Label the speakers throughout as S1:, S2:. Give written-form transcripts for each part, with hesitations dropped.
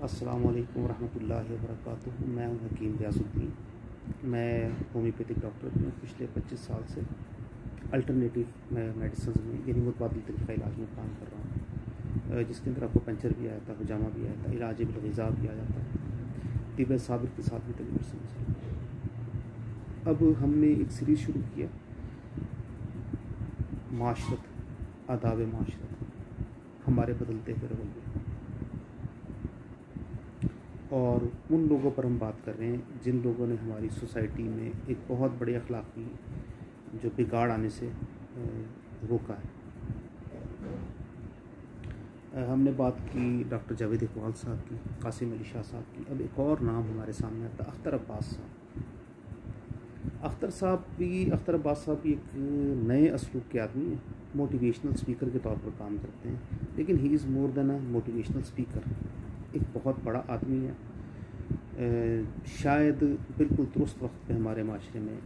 S1: अस्सलामु अलैकुम रहमतुल्लाहि व बरकातुहू। मैं हूं हकीम रियाजुद्दीन। मैं होम्योपैथिक डॉक्टर हूँ। पिछले 25 साल से अल्टरनेटिव मेडिसिन में यानी मुतबादिल तरीक़ा इलाज में काम कर रहा हूँ, जिसके अंदर आपको पंचर भी आया था, हजामा भी आया था, इलाज बिलग़िज़ा भी आ जाता है, तिब साबिर के साथ भी तकरीबन समझ। अब हमने एक सीरीज़ शुरू किया, माशरत, आदाब माशरत, हमारे बदलते हुए रवैये, और उन लोगों पर हम बात कर रहे हैं जिन लोगों ने हमारी सोसाइटी में एक बहुत बड़े अखलाकी जो बिगाड़ आने से रोका है। हमने बात की डॉक्टर जावेद इकबाल साहब की, कासिम अली शाह साहब की। अब एक और नाम हमारे सामने आता है, अख्तर अब्बास साहब। अख्तर अब्बास साहब भी एक नए असलूब के आदमी हैं। मोटिवेशनल स्पीकर के तौर पर काम करते हैं, लेकिन he is more than a motivational speaker. एक बहुत बड़ा आदमी है, शायद बिल्कुल दुरुस्त वक्त पे हमारे माशरे में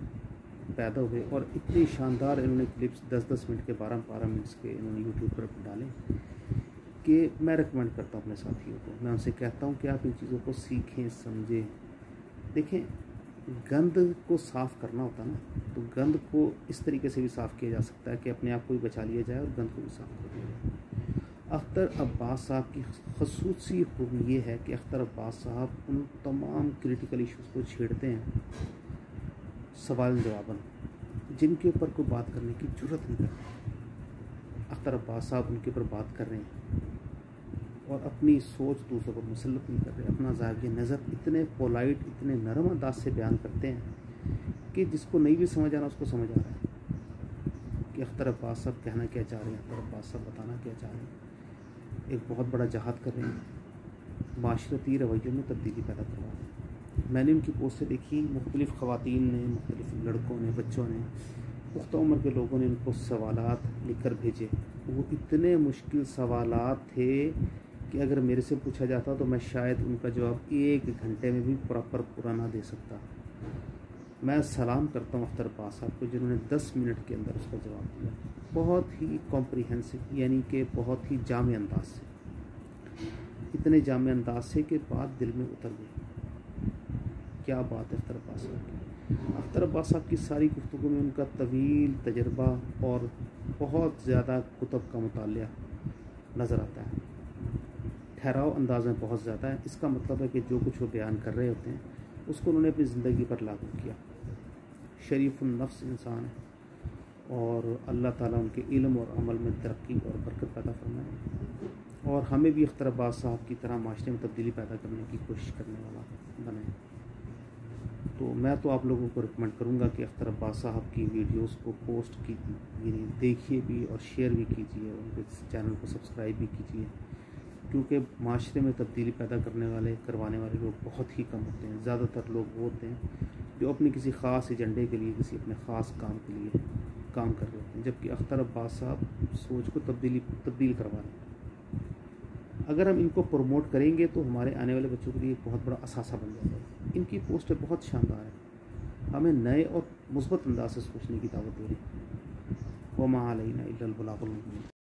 S1: पैदा हुए, और इतनी शानदार इन्होंने क्लिप्स 10-10 मिनट के 12-12 मिनट्स के इन्होंने यूट्यूब पर डालें कि मैं रिकमेंड करता हूँ अपने साथियों को। मैं उनसे कहता हूँ कि आप इन चीज़ों को सीखें, समझें। देखें, गंद को साफ़ करना होता है ना, तो गंद को इस तरीके से भी साफ़ किया जा सकता है कि अपने आप को भी बचा लिया जाए और गंद को भी साफ़ कर लिया जाए। अख्तर अब्बास साहब की ख़ुसूसी खूबी ये है कि अख्तर अब्बास साहब उन तमाम क्रिटिकल इश्यूज़ को छेड़ते हैं सवाल जवाबन, जिनके ऊपर कोई बात करने की ज़रूरत नहीं करती। अख्तर अब्बास साहब उनके ऊपर बात कर रहे हैं और अपनी सोच दूसरों पर मुसल्लत नहीं कर रहे। अपना ज़ाविया नज़र इतने पोलाइट, इतने नरम अंदाज से बयान करते हैं कि जिसको नहीं भी समझ आना उसको समझ आ रहा है कि अख्तर अब्बास साहब कहना क्या चाह रहे हैं, अख्तर अब्बास साहब बताना क्या चाह रहे हैं। एक बहुत बड़ा जहाद कर रहे हैं, माशरती रवैयों में तब्दीली पैदा करवा रहे हैं। मैंने उनकी पोस्टें देखी, मुख्तलिफ़ ख़वातीन ने, मुख्तलिफ़ लड़कों ने, बच्चों ने, पुख्ता उम्र के लोगों ने उनको सवालात लिख कर भेजे। वो इतने मुश्किल सवालात थे कि अगर मेरे से पूछा जाता तो मैं शायद उनका जवाब 1 घंटे में भी प्रॉपर पूरा ना दे सकता। मैं सलाम करता हूँ अख्तर अब्बास साहब को, जिन्होंने 10 मिनट के अंदर उसका जवाब दिया, बहुत ही कॉम्प्रिहेंसिव, यानी कि बहुत ही जामे अंदाज से, इतने जामे अंदाज से कि बात दिल में उतर गई। क्या बात है अख्तर अब्बास साहब की। अख्तर अब्बास साहब की सारी गुफ्तगू में उनका तवील तजर्बा और बहुत ज़्यादा कुतुब का मुतालिया नज़र आता है। ठहराव अंदाज में बहुत ज़्यादा है। इसका मतलब है कि जो कुछ वो बयान कर रहे होते हैं उसको उन्होंने अपनी ज़िंदगी पर लागू किया। शरीफुन नफ्स इंसान है और अल्लाह ताला उनके इल्म और अमल में तरक्की और बरकत पैदा फरमाए, और हमें भी अख्तर अब्बास साहब की तरह माशरे में तब्दीली पैदा करने की कोशिश करने वाला बनाए। तो मैं तो आप लोगों को रिकमेंड करूँगा कि अख्तर अब्बास साहब की वीडियोस को पोस्ट की, यानी देखिए भी और शेयर भी कीजिए, उनके चैनल को सब्सक्राइब भी कीजिए, क्योंकि माशरे में तब्दीली पैदा करवाने वाले लोग बहुत ही कम होते हैं। ज़्यादातर लोग वो होते हैं जो अपनी किसी ख़ास एजेंडे के लिए, किसी अपने ख़ास काम के लिए काम कर रहे होते हैं, जबकि अख्तर अब्बास साहब सोच को तब्दील करवा रहे हैं। अगर हम इनको प्रमोट करेंगे तो हमारे आने वाले बच्चों के लिए एक बहुत बड़ा असासा बन जाएगा। इनकी पोस्टें बहुत शानदार है, हमें नए और मुस्बत अंदाज से सोचने की दावत दे रही है। वमा अलैना इल्लल बलागुल मुबीन।